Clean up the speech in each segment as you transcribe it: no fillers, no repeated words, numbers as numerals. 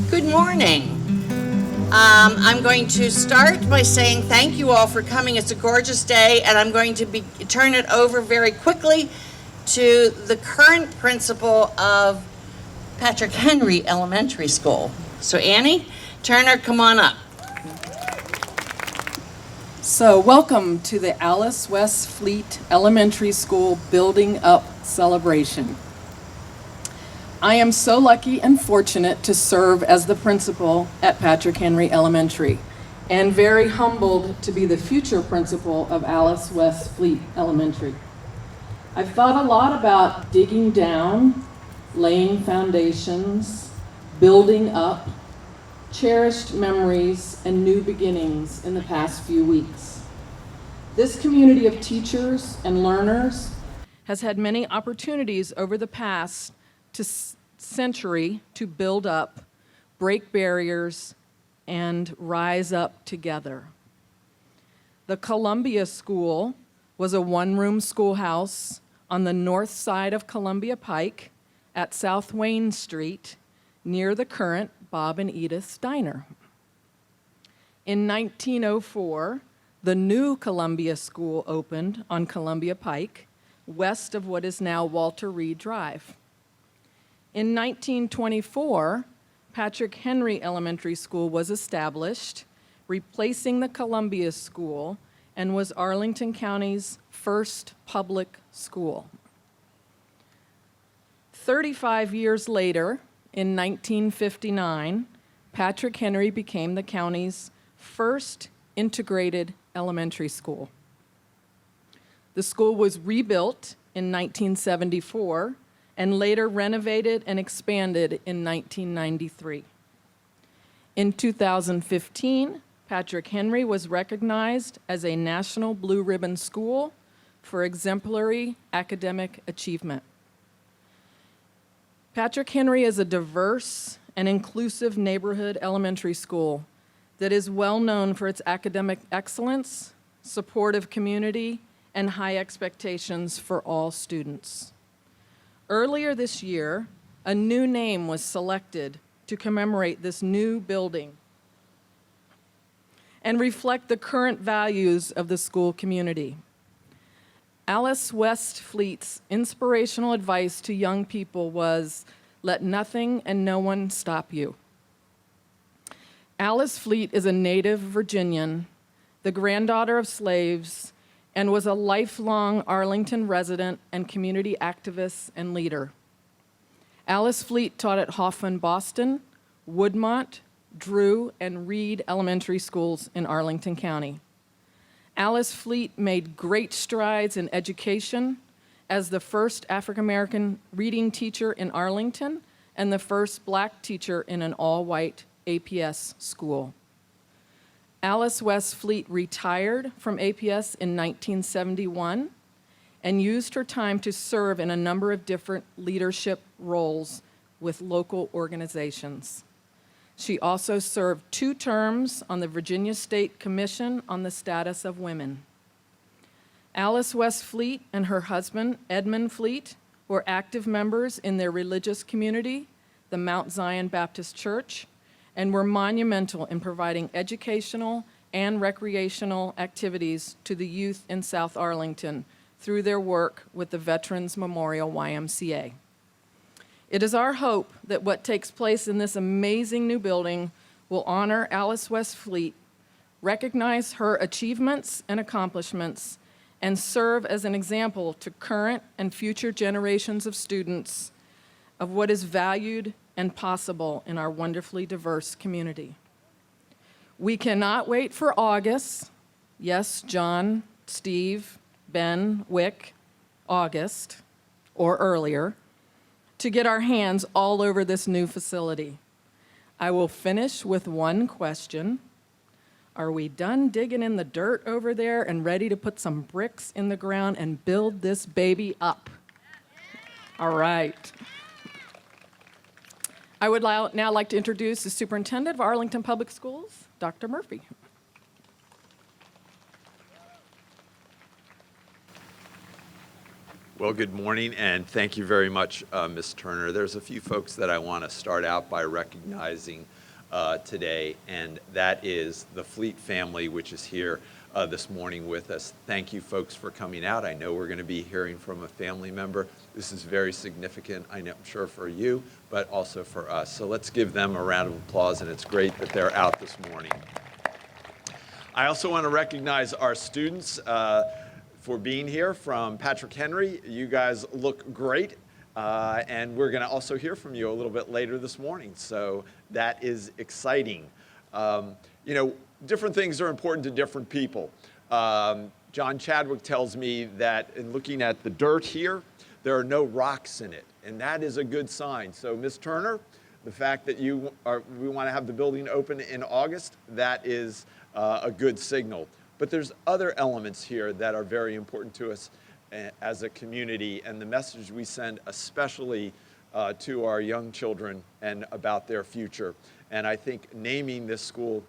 Good morning. I'm going to start by saying thank you all for coming. It's a gorgeous day, and I'm going to turn it over very quickly to the current principal of Patrick Henry Elementary School. So Annie Turner, come on up. So welcome to the Alice West Fleet Elementary School Building Up Celebration. I am so lucky and fortunate to serve as the principal at Patrick Henry Elementary, and very humbled to be the future principal of Alice West Fleet Elementary. I've thought a lot about digging down, laying foundations, building up, cherished memories, and new beginnings in the past few weeks. This community of teachers and learners has had many opportunities over the past century to build up, break barriers, and rise up together. The Columbia School was a one-room schoolhouse on the north side of Columbia Pike at South Wayne Street, near the current Bob and Edith's Diner. In 1904, the new Columbia School opened on Columbia Pike, west of what is now Walter Reed Drive. In 1924, Patrick Henry Elementary School was established, replacing the Columbia School, and was Arlington County's first public school. 35 years later, in 1959, Patrick Henry became the county's first integrated elementary school. The school was rebuilt in 1974 and later renovated and expanded in 1993. In 2015, Patrick Henry was recognized as a National Blue Ribbon School for exemplary academic achievement. Patrick Henry is a diverse and inclusive neighborhood elementary school that is well known for its academic excellence, supportive community, and high expectations for all students. Earlier this year, a new name was selected to commemorate this new building and reflect the current values of the school community. Alice West Fleet's inspirational advice to young people was, "Let nothing and no one stop you." Alice Fleet is a native Virginian, the granddaughter of slaves, and was a lifelong Arlington resident and community activist and leader. Alice Fleet taught at Hoffman Boston, Woodmont, Drew, and Reed elementary schools in Arlington County. Alice Fleet made great strides in education as the first African-American reading teacher in Arlington and the first Black teacher in an all-white APS school. Alice West Fleet retired from APS in 1971 and used her time to serve in a number of different leadership roles with local organizations. She also served 2 terms on the Virginia State Commission on the Status of Women. Alice West Fleet and her husband, Edmund Fleet, were active members in their religious community, the Mount Zion Baptist Church, and were monumental in providing educational and recreational activities to the youth in South Arlington through their work with the Veterans Memorial YMCA. It is our hope that what takes place in this amazing new building will honor Alice West Fleet, recognize her achievements and accomplishments, and serve as an example to current and future generations of students of what is valued and possible in our wonderfully diverse community. We cannot wait for August. Yes, John, Steve, Ben, Wick, August, or earlier, to get our hands all over this new facility. I will finish with one question. Are we done digging in the dirt over there and ready to put some bricks in the ground and build this baby up? All right. I would now like to introduce the Superintendent of Arlington Public Schools, Dr. Murphy. Well, good morning, and thank you very much, Ms. Turner. There's a few folks that I want to start out by recognizing today, and that is the Fleet family, which is here this morning with us. Thank you, folks, for coming out. I know we're going to be hearing from a family member. This is very significant, I'm sure, for you, but also for us. So let's give them a round of applause, and it's great that they're out this morning. I also want to recognize our students for being here from Patrick Henry. You guys look great, and we're going to also hear from you a little bit later this morning, so that is exciting. You know, different things are important to different people. John Chadwick tells me that in looking at the dirt here, there are no rocks in it, and that is a good sign. So, Ms. Turner, the fact that we want to have the building open in August, that is a good signal. But there's other elements here that are very important to us as a community, and the message we send especially to our young children and about their future. And I think naming this school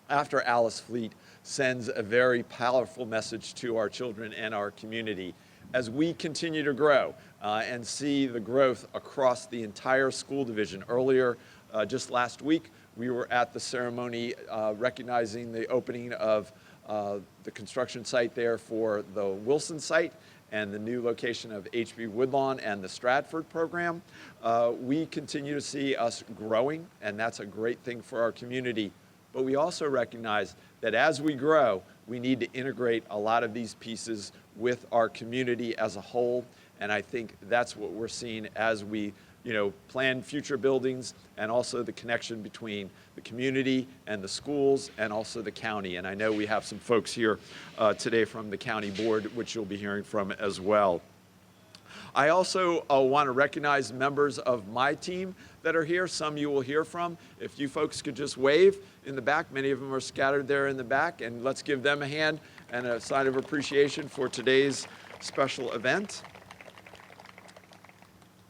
after Alice Fleet sends a very powerful message to our children and our community as we continue to grow and see the growth across the entire school division. Earlier, just last week, we were at the ceremony recognizing the opening of the construction site there for the Wilson site and the new location of HB Woodlawn and the Stratford program. We continue to see us growing, and that's a great thing for our community. But we also recognize that as we grow, we need to integrate a lot of these pieces with our community as a whole, and I think that's what we're seeing as we plan future buildings, and also the connection between the community and the schools and also the county. And I know we have some folks here today from the county board, which you'll be hearing from as well. I also want to recognize members of my team that are here. Some you will hear from. If you folks could just wave in the back. Many of them are scattered there in the back, and let's give them a hand and a sign of appreciation for today's special event.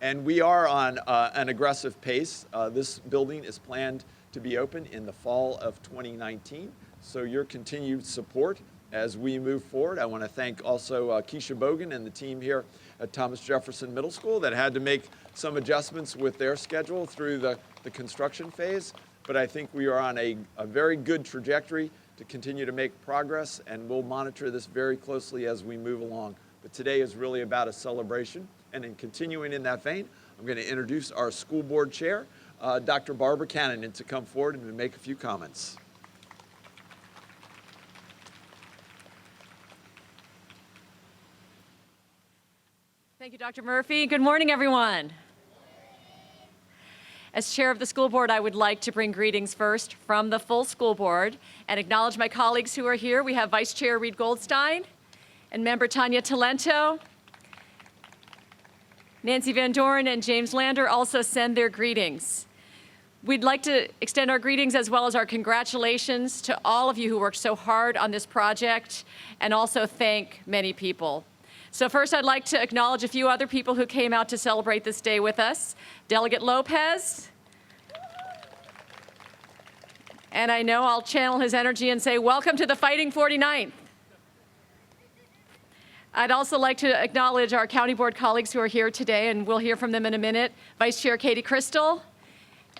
And we are on an aggressive pace. This building is planned to be open in the fall of 2019. So your continued support as we move forward. I want to thank also Keisha Bogan and the team here at Thomas Jefferson Middle School that had to make some adjustments with their schedule through the construction phase. But I think we are on a very good trajectory to continue to make progress, and we'll monitor this very closely as we move along. But today is really about a celebration. And in continuing in that vein, I'm going to introduce our school board chair, Dr. Barbara Cannon, to come forward and to make a few comments. Thank you, Dr. Murphy. Good morning, everyone. As chair of the school board, I would like to bring greetings first from the full school board and acknowledge my colleagues who are here. We have Vice Chair Reed Goldstein and Member Tanya Talento. Nancy Van Doren and James Lander also send their greetings. We'd like to extend our greetings as well as our congratulations to all of you who worked so hard on this project, and also thank many people. So first, I'd like to acknowledge a few other people who came out to celebrate this day with us. Delegate Lopez. And I know I'll channel his energy and say, welcome to the Fighting 49th. I'd also like to acknowledge our county board colleagues who are here today, and we'll hear from them in a minute. Vice Chair Katie Crystal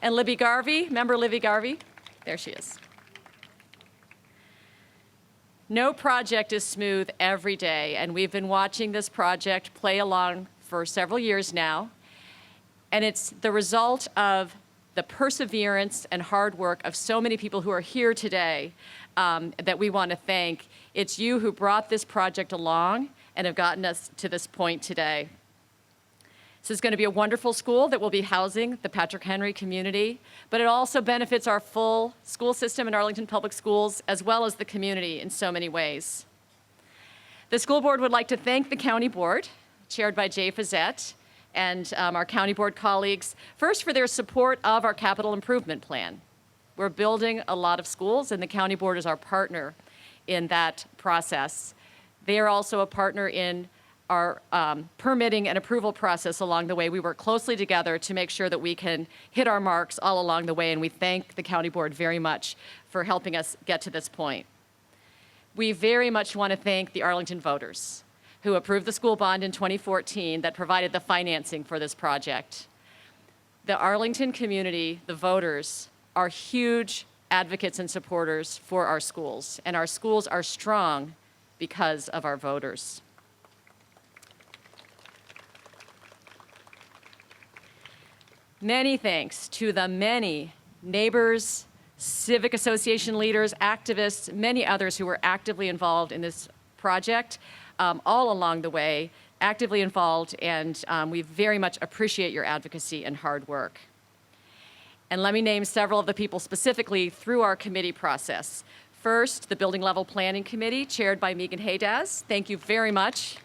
and Libby Garvey, Member Libby Garvey. There she is. No project is smooth every day, and we've been watching this project play along for several years now. And it's the result of the perseverance and hard work of so many people who are here today that we want to thank. It's you who brought this project along and have gotten us to this point today. This is going to be a wonderful school that will be housing the Patrick Henry community, but it also benefits our full school system in Arlington Public Schools, as well as the community in so many ways. The school board would like to thank the county board, chaired by Jay Fazette, and our county board colleagues, first for their support of our capital improvement plan. We're building a lot of schools, and the county board is our partner in that process. They are also a partner in our permitting and approval process along the way. We work closely together to make sure that we can hit our marks all along the way, and we thank the county board very much for helping us get to this point. We very much want to thank the Arlington voters who approved the school bond in 2014 that provided the financing for this project. The Arlington community, the voters, are huge advocates and supporters for our schools, and our schools are strong because of our voters. Many thanks to the many neighbors, civic association leaders, activists, many others who were actively involved in this project all along the way, actively involved, and we very much appreciate your advocacy and hard work. And let me name several of the people specifically through our committee process. First, the Building Level Planning Committee, chaired by Megan Haydaz. Thank you very much.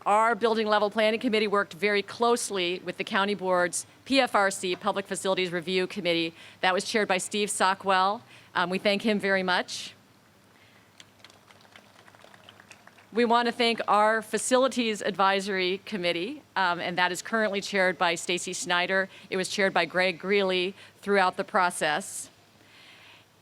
Our Building Level Planning Committee worked very closely with the County Board's PFRC, Public Facilities Review Committee. That was chaired by Steve Sockwell. We thank him very much. We want to thank our Facilities Advisory Committee, and that is currently chaired by Stacy Snyder. It was chaired by Greg Greeley throughout the process.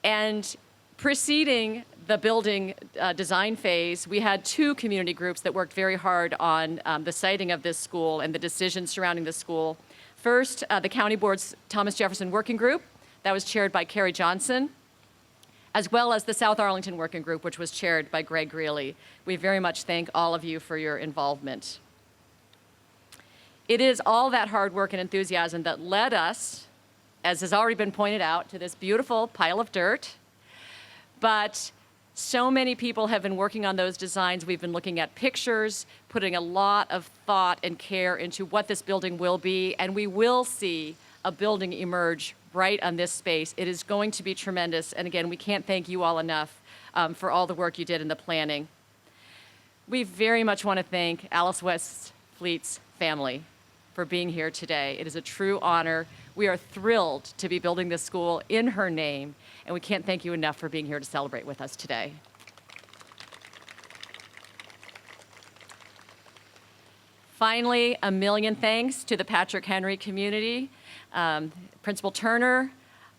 And preceding the building design phase, we had two community groups that worked very hard on the siting of this school and the decisions surrounding the school. First, the County Board's Thomas Jefferson Working Group, that was chaired by Carrie Johnson, as well as the South Arlington Working Group, which was chaired by Greg Greeley. We very much thank all of you for your involvement. It is all that hard work and enthusiasm that led us, as has already been pointed out, to this beautiful pile of dirt. But so many people have been working on those designs. We've been looking at pictures, putting a lot of thought and care into what this building will be, and we will see a building emerge right on this space. It is going to be tremendous, and again, we can't thank you all enough for all the work you did in the planning. We very much want to thank Alice Westfleet's family for being here today. It is a true honor. We are thrilled to be building this school in her name, and we can't thank you enough for being here to celebrate with us today. Finally, a million thanks to the Patrick Henry community, Principal Turner,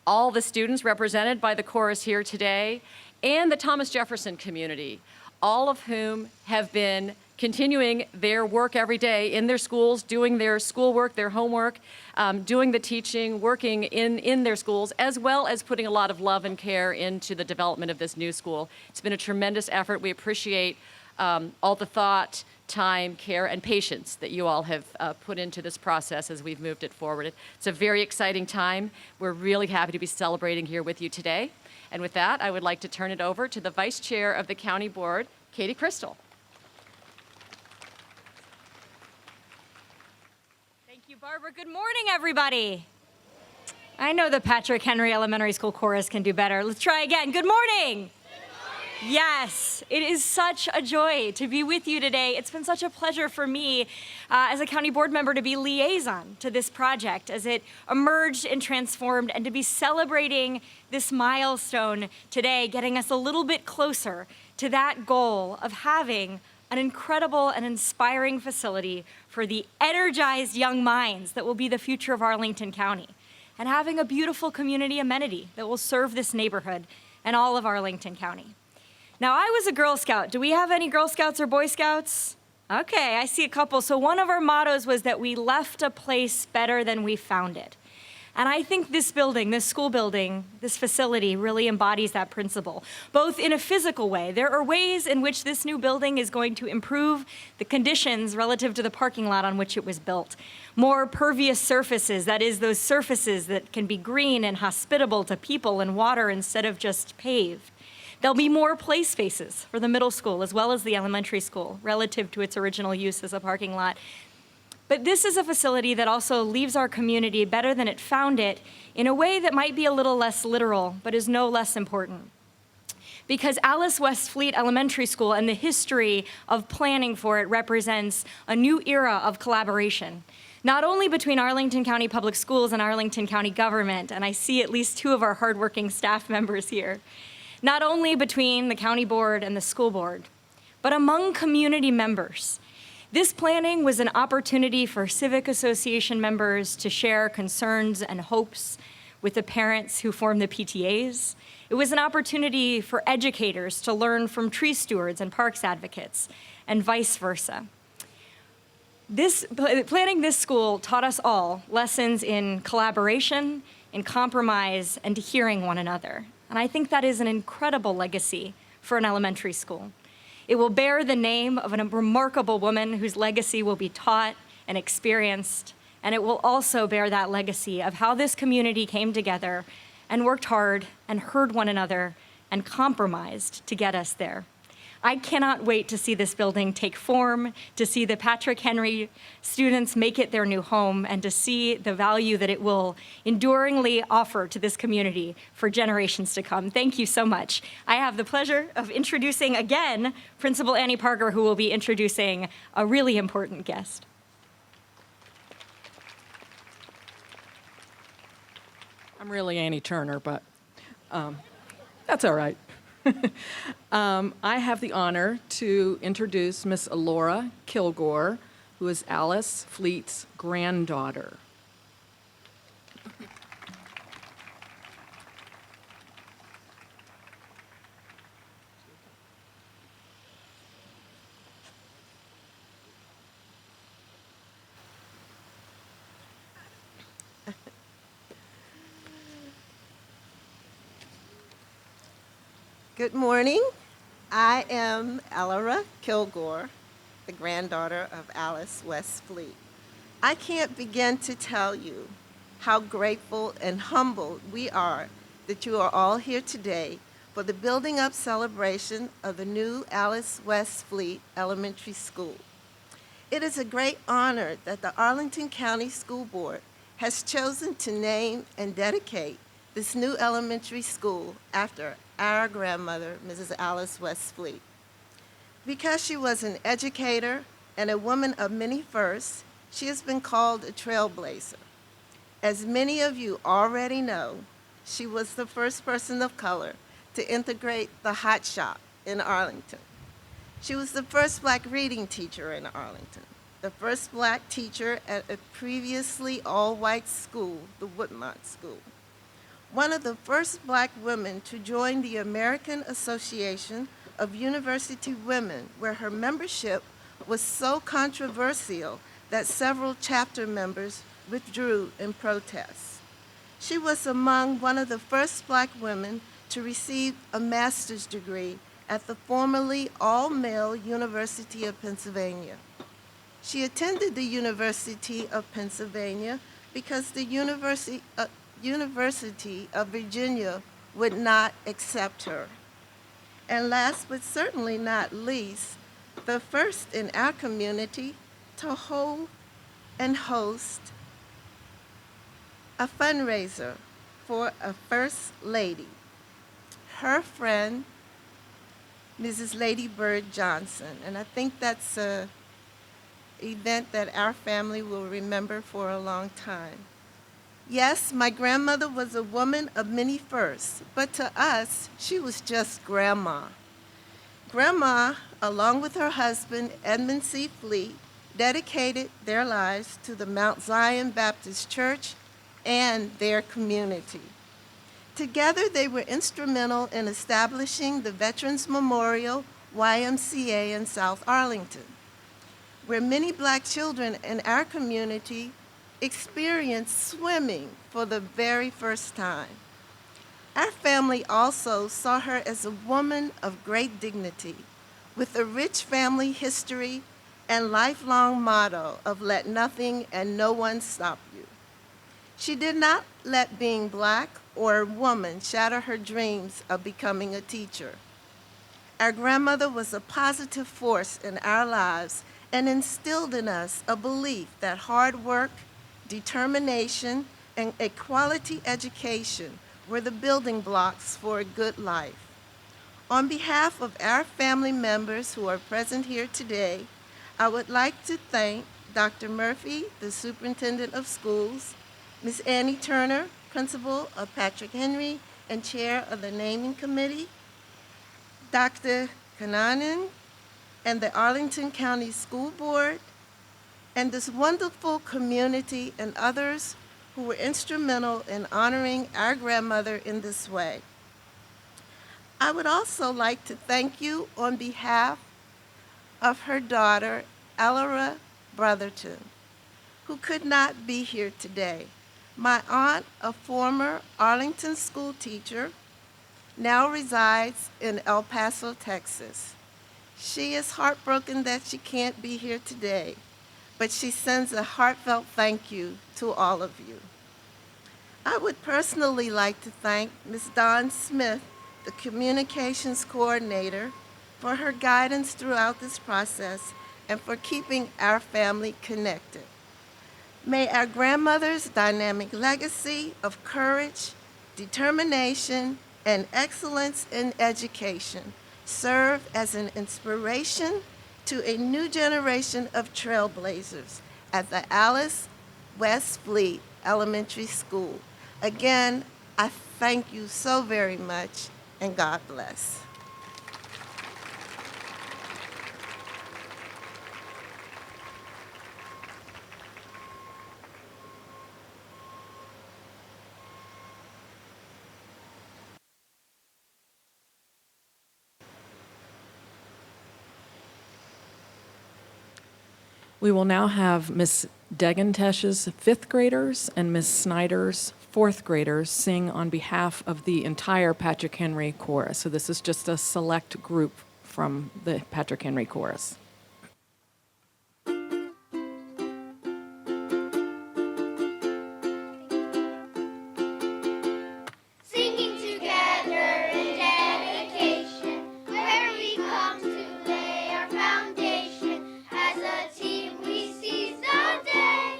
all the students represented by the chorus here today, and the Thomas Jefferson community, all of whom have been continuing their work every day in their schools, doing their schoolwork, their homework, doing the teaching, working in their schools, as well as putting a lot of love and care into the development of this new school. It's been a tremendous effort. We appreciate all the thought, time, care, and patience that you all have put into this process as we've moved it forward. It's a very exciting time. We're really happy to be celebrating here with you today. And with that, I would like to turn it over to the Vice Chair of the County Board, Katie Crystal. Thank you, Barbara. Good morning, everybody. I know the Patrick Henry Elementary School chorus can do better. Let's try again. Good morning. Yes, it is such a joy to be with you today. It's been such a pleasure for me as a county board member to be liaison to this project as it emerged and transformed, and to be celebrating this milestone today, getting us a little bit closer to that goal of having an incredible and inspiring facility for the energized young minds that will be the future of Arlington County, and having a beautiful community amenity that will serve this neighborhood and all of Arlington County. Now, I was a Girl Scout. Do we have any Girl Scouts or Boy Scouts? Okay, I see a couple. So one of our mottos was that we left a place better than we found it. And I think this building, this school building, this facility really embodies that principle, both in a physical way. There are ways in which this new building is going to improve the conditions relative to the parking lot on which it was built. More pervious surfaces, that is, those surfaces that can be green and hospitable to people and water instead of just paved. There'll be more play spaces for the middle school as well as the elementary school relative to its original use as a parking lot. But this is a facility that also leaves our community better than it found it in a way that might be a little less literal, but is no less important. Because Alice Westfleet Elementary School and the history of planning for it represents a new era of collaboration, not only between Arlington County Public Schools and Arlington County government, and I see at least two of our hardworking staff members here, not only between the county board and the school board, but among community members. This planning was an opportunity for civic association members to share concerns and hopes with the parents who form the PTAs. It was an opportunity for educators to learn from tree stewards and parks advocates, and vice versa. Planning this school taught us all lessons in collaboration, in compromise, and hearing one another. And I think that is an incredible legacy for an elementary school. It will bear the name of a remarkable woman whose legacy will be taught and experienced, and it will also bear that legacy of how this community came together and worked hard and heard one another and compromised to get us there. I cannot wait to see this building take form, to see the Patrick Henry students make it their new home, and to see the value that it will enduringly offer to this community for generations to come. Thank you so much. I have the pleasure of introducing again Principal Annie Parker, who will be introducing a really important guest. I'm really Annie Turner, but that's all right. I have the honor to introduce Miss Alora Kilgore, who is Alice Fleet's granddaughter. Good morning. I am Alora Kilgore, the granddaughter of Alice West Fleet. I can't begin to tell you how grateful and humbled we are that you are all here today for the building up celebration of the new Alice West Fleet Elementary School. It is a great honor that the Arlington County School Board has chosen to name and dedicate this new elementary school after our grandmother, Mrs. Alice West Fleet. Because she was an educator and a woman of many firsts, she has been called a trailblazer. As many of you already know, she was the first person of color to integrate the hot shop in Arlington. She was the first Black reading teacher in Arlington, the first Black teacher at a previously all-white school, the Woodmont School. One of the first Black women to join the American Association of University Women, where her membership was so controversial that several chapter members withdrew in protest. She was among one of the first Black women to receive a master's degree at the formerly all-male University of Pennsylvania. She attended the University of Pennsylvania because the University of Virginia would not accept her. And last but certainly not least, the first in our community to hold and host a fundraiser for a First Lady, her friend, Mrs. Lady Bird Johnson. And I think that's an event that our family will remember for a long time. Yes, my grandmother was a woman of many firsts, but to us, she was just Grandma. Grandma, along with her husband, Edmund C. Fleet, dedicated their lives to the Mount Zion Baptist Church and their community. Together, they were instrumental in establishing the Veterans Memorial YMCA in South Arlington, where many Black children in our community experienced swimming for the very first time. Our family also saw her as a woman of great dignity, with a rich family history and lifelong motto of let nothing and no one stop you. She did not let being Black or a woman shatter her dreams of becoming a teacher. Our grandmother was a positive force in our lives and instilled in us a belief that hard work, determination, and a quality education were the building blocks for a good life. On behalf of our family members who are present here today, I would like to thank Dr. Murphy, the Superintendent of Schools, Ms. Annie Turner, Principal of Patrick Henry and Chair of the Naming Committee, Dr. Kananen, and the Arlington County School Board, and this wonderful community and others who were instrumental in honoring our grandmother in this way. I would also like to thank you on behalf of her daughter, Elora Brotherton, who could not be here today. My aunt, a former Arlington school teacher, now resides in El Paso, Texas. She is heartbroken that she can't be here today, but she sends a heartfelt thank you to all of you. I would personally like to thank Ms. Dawn Smith, the communications coordinator, for her guidance throughout this process and for keeping our family connected. May our grandmother's dynamic legacy of courage, determination, and excellence in education serve as an inspiration to a new generation of trailblazers at the Alice West Fleet Elementary School. Again, I thank you so very much, and God bless. We will now have Ms. Degentesh's fifth graders and Ms. Snyder's fourth graders sing on behalf of the entire Patrick Henry Chorus. So this is just a select group from the Patrick Henry Chorus. Singing together in dedication, where we come to lay our foundation. As a team we seize the day,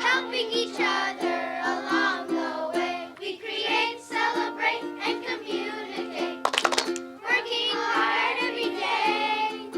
helping each other along the way. We create, celebrate, and communicate, working hard every day.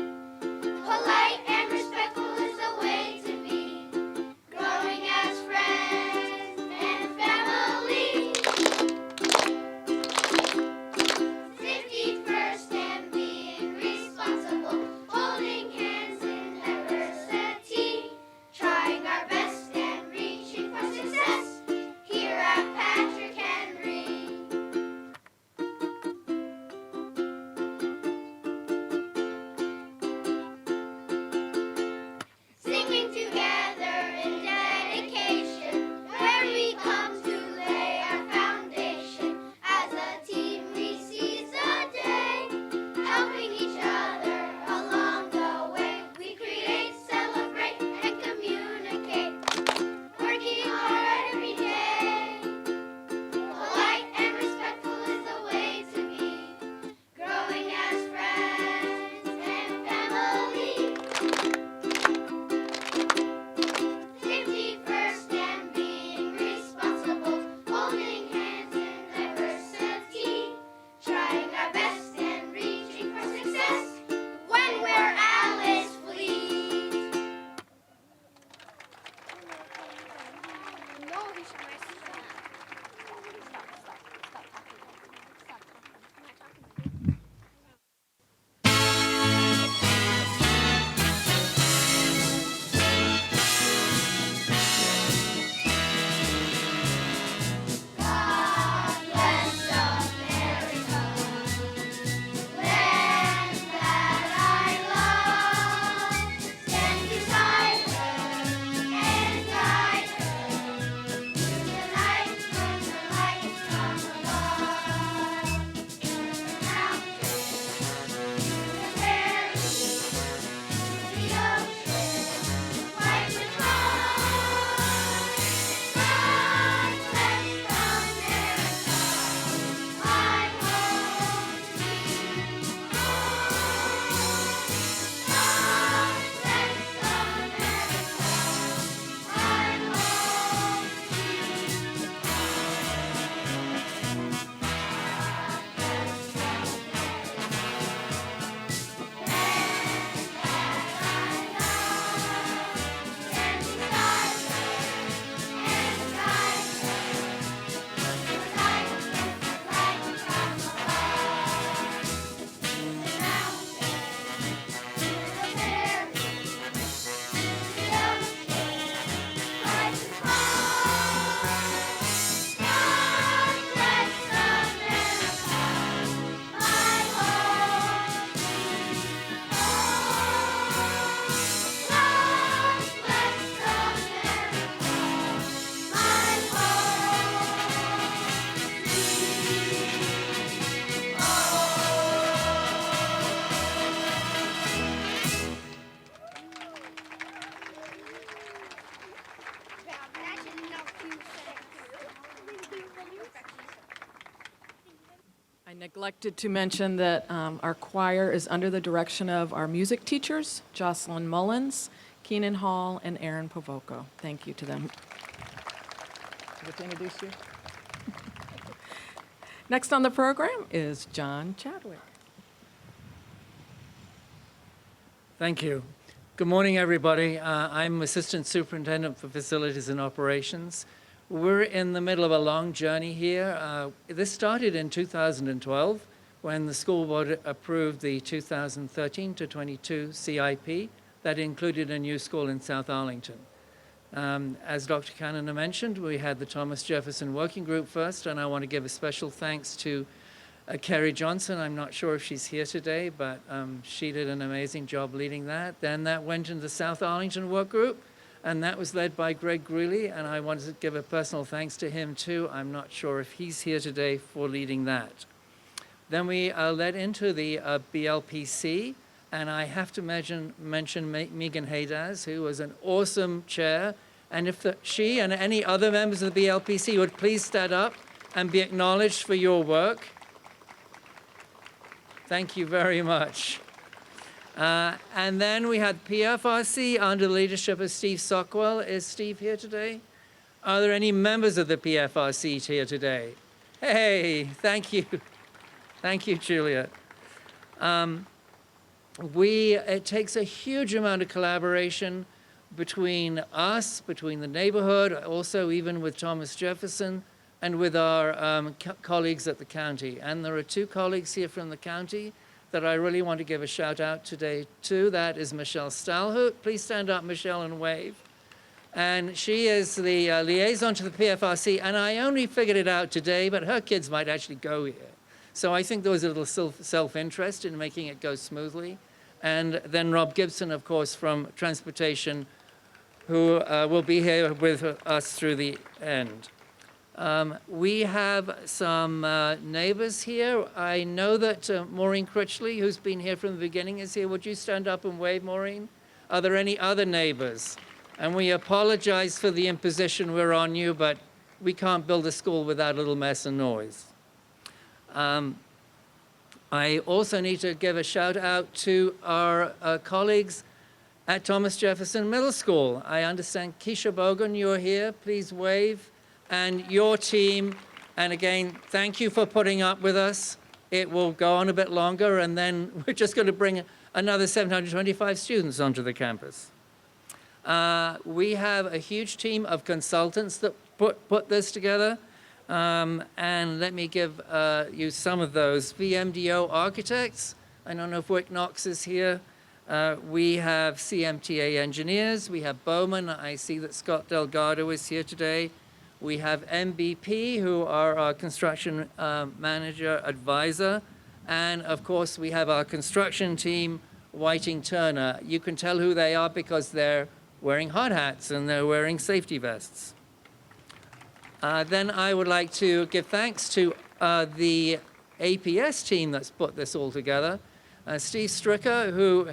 I neglected to mention that our choir is under the direction of our music teachers, Jocelyn Mullins, Keenan Hall, and Aaron Pavoco. Thank you to them. Do I get to introduce you? Next on the program is John Chadwick. Thank you. Good morning, everybody. I'm Assistant Superintendent for Facilities and Operations. We're in the middle of a long journey here. This started in 2012 when the school board approved the 2013 to 22 CIP that included a new school in South Arlington. As Dr. Cannon mentioned, we had the Thomas Jefferson Working Group first, and I want to give a special thanks to Kerry Johnson. I'm not sure if she's here today, but she did an amazing job leading that. Then that went into the South Arlington Work Group, and that was led by Greg Greeley, and I wanted to give a personal thanks to him too. I'm not sure if he's here today for leading that. Then we led into the BLPC, and I have to mention Megan Haydaz, who was an awesome chair. And if she and any other members of the BLPC would please stand up and be acknowledged for your work. Thank you very much. And then we had PFRC under the leadership of Steve Sockwell. Is Steve here today? Are there any members of the PFRC here today? Hey, thank you. Thank you, Juliet. It takes a huge amount of collaboration between us, between the neighborhood, also even with Thomas Jefferson, and with our colleagues at the county. And there are two colleagues here from the county that I really want to give a shout out today to. That is Michelle Stalhout. Please stand up, Michelle, and wave. And she is the liaison to the PFRC, and I only figured it out today, but her kids might actually go here. So I think there was a little self-interest in making it go smoothly. And then Rob Gibson, of course, from Transportation, who will be here with us through the end. We have some neighbors here. I know that Maureen Critchley, who's been here from the beginning, is here. Would you stand up and wave, Maureen? Are there any other neighbors? And we apologize for the imposition we're on you, but we can't build a school without a little mess and noise. I also need to give a shout out to our colleagues at Thomas Jefferson Middle School. I understand Keisha Bogan, you're here. Please wave. And your team, and again, thank you for putting up with us. It will go on a bit longer, and then we're just going to bring another 725 students onto the campus. We have a huge team of consultants that put this together. And let me give you some of those. VMDO Architects. I don't know if Wick Knox is here. We have CMTA Engineers. We have Bowman. I see that Scott Delgado is here today. We have MBP, who are our construction manager advisor. And of course, we have our construction team, Whiting Turner. You can tell who they are because they're wearing hard hats and they're wearing safety vests. Then I would like to give thanks to the APS team that's put this all together. Steve Stricker, who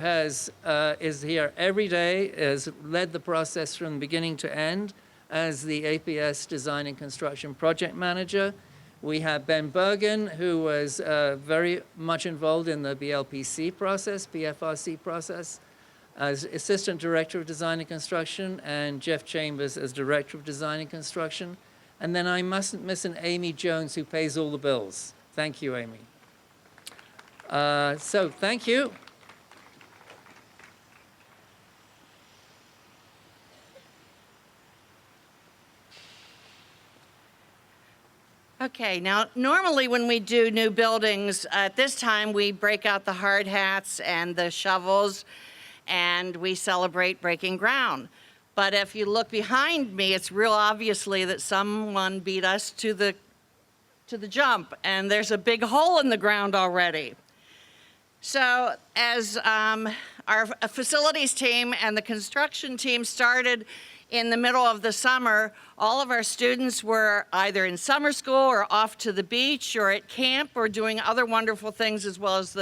is here every day, has led the process from beginning to end as the APS Design and Construction Project Manager. We have Ben Bergen, who was very much involved in the BLPC process, PFRC process, as Assistant Director of Design and Construction, and Jeff Chambers as Director of Design and Construction. And then I mustn't miss an Amy Jones, who pays all the bills. Thank you, Amy. So thank you. Okay, now normally when we do new buildings, at this time we break out the hard hats and the shovels and we celebrate breaking ground. But if you look behind me, it's real obviously that someone beat us to the jump, and there's a big hole in the ground already. So as our facilities team and the construction team started in the middle of the summer, all of our students were either in summer school or off to the beach or at camp or doing other wonderful things as well as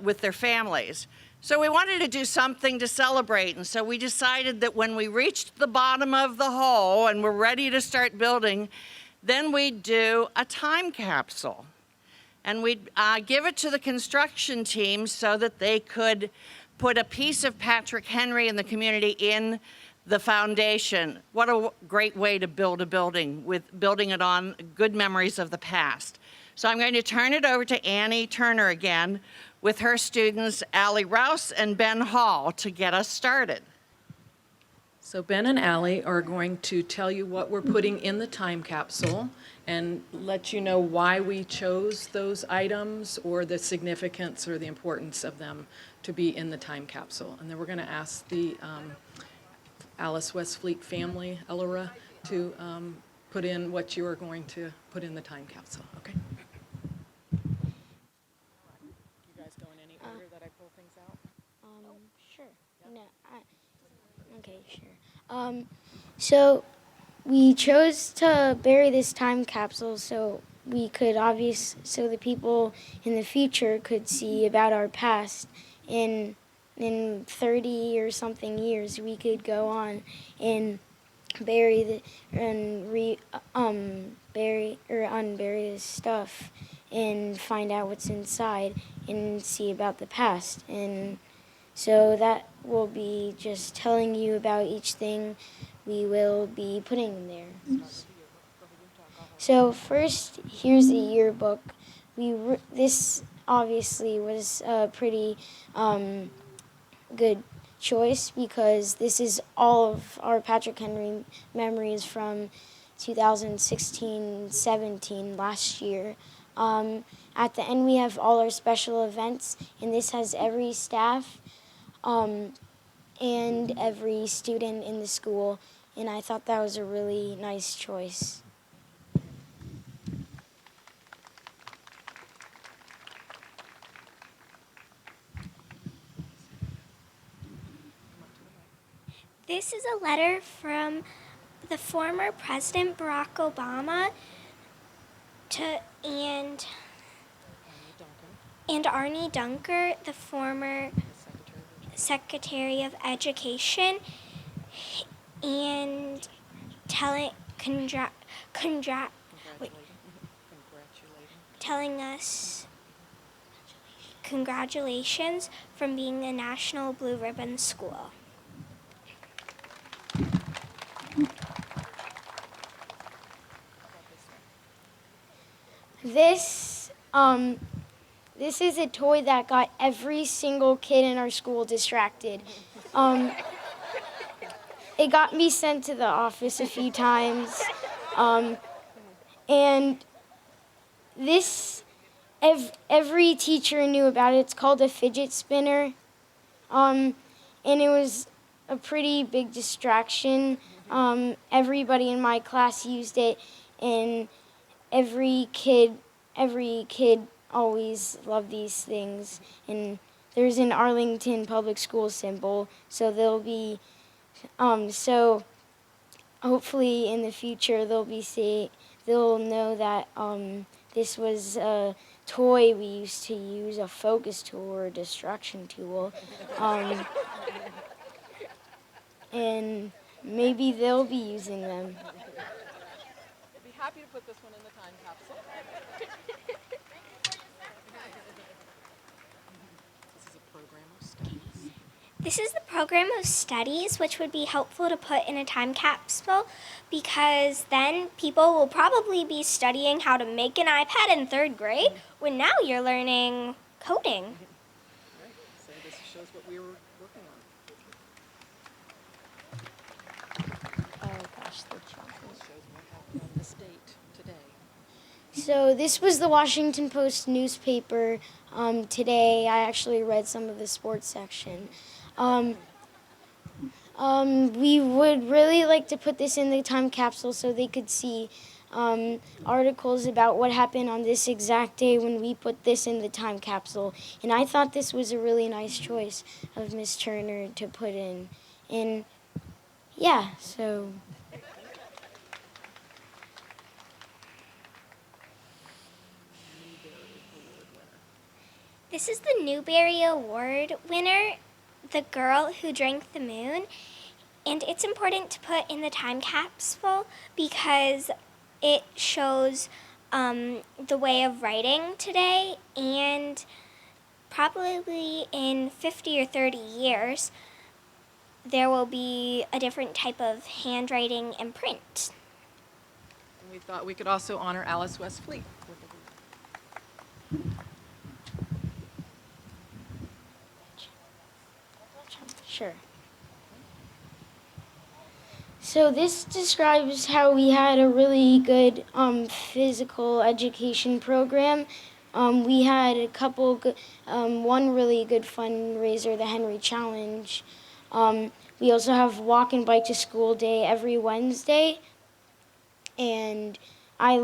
with their families. So we wanted to do something to celebrate, and so we decided that when we reached the bottom of the hole and we're ready to start building, then we'd do a time capsule. and we'd give it to the construction team so that they could put a piece of Patrick Henry and the community in the foundation. What a great way to build a building, with building it on good memories of the past. So I'm going to turn it over to Annie Turner again with her students, Allie Rouse and Ben Hall, to get us started. So Ben and Allie are going to tell you what we're putting in the time capsule and let you know why we chose those items or the significance or the importance of them to be in the time capsule. And then we're going to ask the Alice Westfleet family, Elora, to put in what you are going to put in the time capsule. Okay? You guys go in any order that I pull things out? Sure. No, okay, sure. So we chose to bury this time capsule so we could so the people in the future could see about our past. In 30 or something years, we could go on and bury bury or unbury this stuff and find out what's inside and see about the past. And so that will be just telling you about each thing we will be putting in there. So first, here's the yearbook. This obviously was a pretty good choice because this is all of our Patrick Henry memories from 2016-17 last year. At the end, we have all our special events, and this has every staff and every student in the school, and I thought that was a really nice choice. This is a letter from the former President Barack Obama and Arnie Dunker, the former Secretary of Education, and telling us congratulations from being a National Blue Ribbon School. This is a toy that got every single kid in our school distracted. It got me sent to the office a few times. And this, every teacher knew about it. It's called a fidget spinner. And it was a pretty big distraction. Everybody in my class used it, and every kid always loved these things. And there's an Arlington Public School symbol, so they'll be, so hopefully in the future they'll know that this was a toy we used to use, a focus tool or a distraction tool. And maybe they'll be using them. I'd be happy to put this one in the time capsule. This is a program of studies. This is the program of studies, which would be helpful to put in a time capsule because then people will probably be studying how to make an iPad in 3rd grade when now you're learning coding. Right, so this shows what we were working on. Oh gosh, the chocolate. This shows what happened on this date today. So this was the Washington Post newspaper today. I actually read some of the sports section. We would really like to put this in the time capsule so they could see articles about what happened on this exact day when we put this in the time capsule. And I thought this was a really nice choice of Miss Turner to put in. And yeah, so. This is the Newbery Award winner, The Girl Who Drank the Moon. And it's important to put in the time capsule because it shows the way of writing today, and probably in 50 or 30 years, there will be a different type of handwriting and print. And we thought we could also honor Alice West Fleet. Sure. So this describes how we had a really good physical education program. We had a couple, one really good fundraiser, the Henry Challenge. We also have walk and bike to school day every Wednesday. And I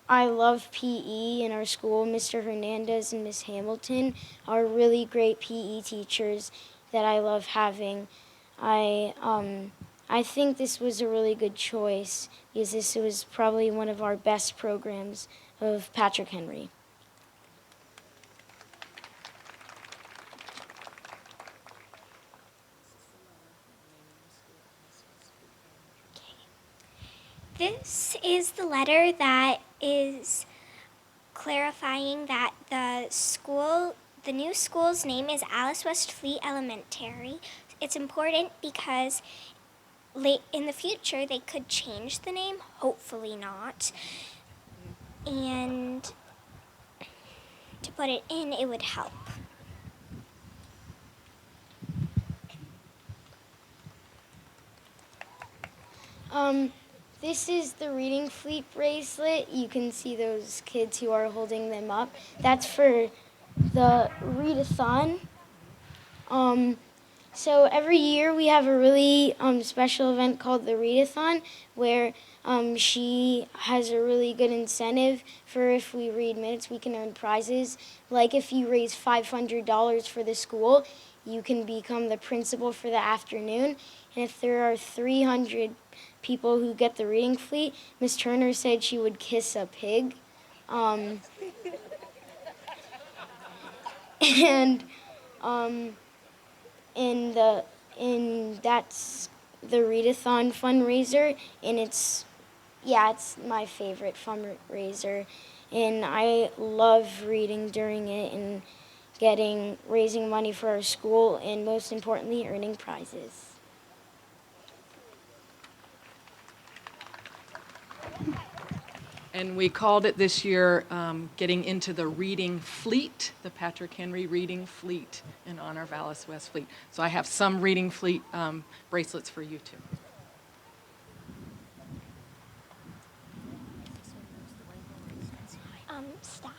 love PE in our school. Mr. Hernandez and Miss Hamilton are really great PE teachers that I love having. I think this was a really good choice because this was probably one of our best programs of Patrick Henry. This is the letter that is clarifying that the new school's name is Alice West Fleet Elementary. It's important because late in the future they could change the name, hopefully not. And to put it in, it would help. This is the Reading Fleet bracelet. You can see those kids who are holding them up. That's for the readathon. So every year we have a really special event called the readathon where she has a really good incentive for if we read minutes, we can earn prizes. Like if you raise $500 for the school, you can become the principal for the afternoon. And if there are 300 people who get the Reading Fleet, Miss Turner said she would kiss a pig. And that's the readathon fundraiser, and it's my favorite fundraiser, and I love reading during it and raising money for our school, and most importantly, earning prizes. And we called it this year Getting into the Reading Fleet, the Patrick Henry Reading Fleet, in honor of Alice West Fleet. So I have some Reading Fleet bracelets for you too. Staff.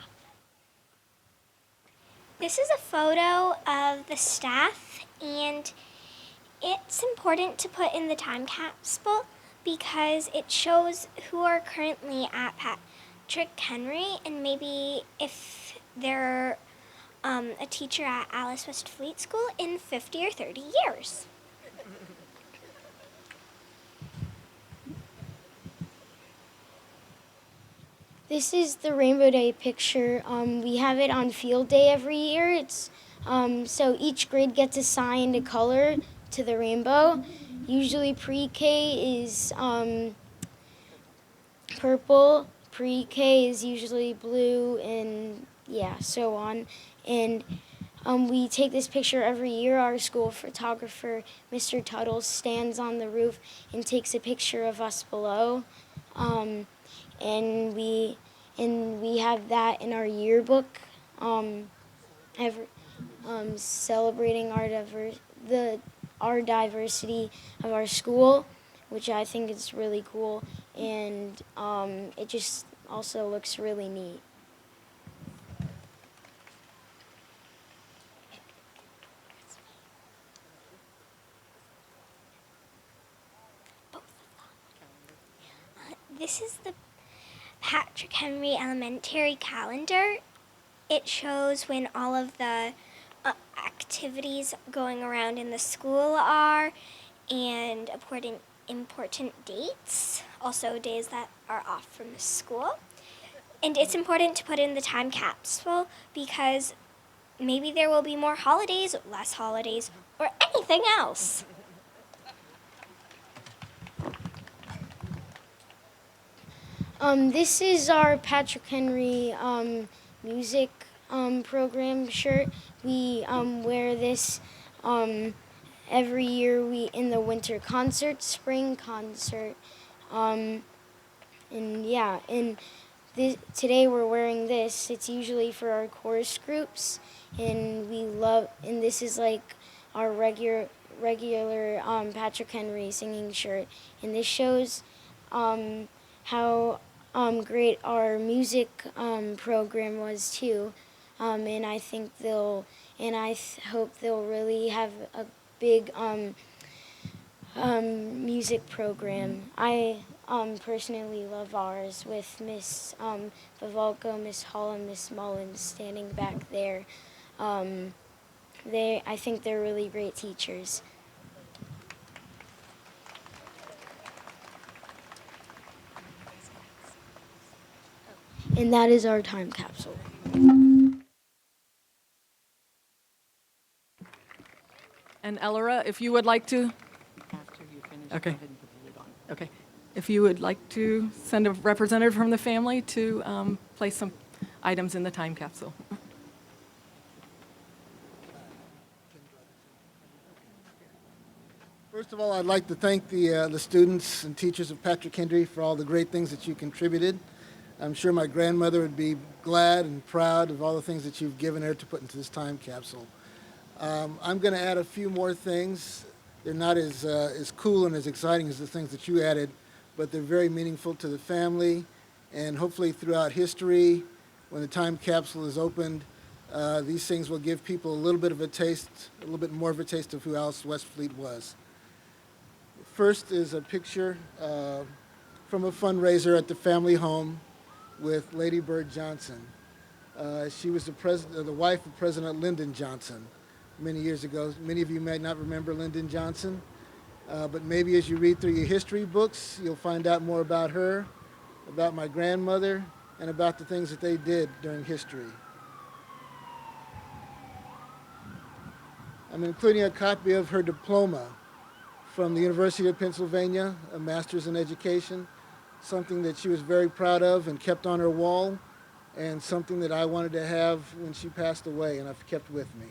This is a photo of the staff, and it's important to put in the time capsule because it shows who are currently at Patrick Henry, and maybe if they're a teacher at Alice West Fleet School in 50 or 30 years. This is the Rainbow Day picture. We have it on field day every year. It's so each grade gets assigned a color to the rainbow. Usually pre-K is purple, pre-K is usually blue, and so on. And we take this picture every year. Our school photographer, Mr. Tuttle, stands on the roof and takes a picture of us below. And we have that in our yearbook, celebrating our diversity of our school, which I think is really cool, and it just also looks really neat. This is the Patrick Henry Elementary calendar. It shows when all of the activities going around in the school are, and important dates, also days that are off from the school. And it's important to put in the time capsule because maybe there will be more holidays, less holidays, or anything else. This is our Patrick Henry music program shirt. We wear this every year. We in the winter concert, spring concert, and yeah. And today we're wearing this. It's usually for our chorus groups, and we love. And this is like our regular Patrick Henry singing shirt. And this shows how great our music program was too. And I think hope they'll really have a big music program. I personally love ours with Miss Vivalco, Miss Hall, and Miss Mullins standing back there. I think they're really great teachers. And that is our time capsule. And Elora, if you would like to. After you finish, okay. Go ahead and put the lid on. Okay. If you would like to send a representative from the family to place some items in the time capsule. First of all, I'd like to thank the students and teachers of Patrick Henry for all the great things that you contributed. I'm sure my grandmother would be glad and proud of all the things that you've given her to put into this time capsule. I'm going to add a few more things. They're not as cool and as exciting as the things that you added, but they're very meaningful to the family, and hopefully throughout history, when the time capsule is opened, these things will give people a little bit of a taste, a little bit more of a taste of who Alice Westfleet was. First is a picture from a fundraiser at the family home with Lady Bird Johnson. She was the wife of President Lyndon Johnson many years ago. Many of you may not remember Lyndon Johnson, but maybe as you read through your history books, you'll find out more about her, about my grandmother, and about the things that they did during history. I'm including a copy of her diploma from the University of Pennsylvania, a master's in education, something that she was very proud of and kept on her wall, and something that I wanted to have when she passed away, and I've kept with me.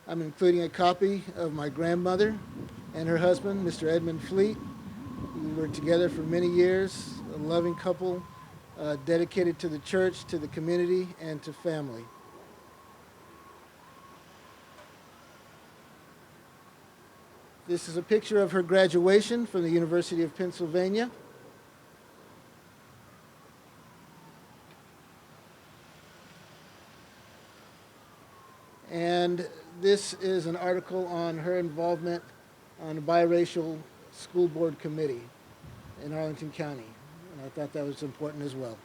I'm including a copy of my grandmother and her husband, Mr. Edmund Fleet. We were together for many years, a loving couple, dedicated to the church, to the community, and to family. This is a picture of her graduation from the University of Pennsylvania. And this is an article on her involvement on a biracial school board committee in Arlington County. And I thought that was important as well.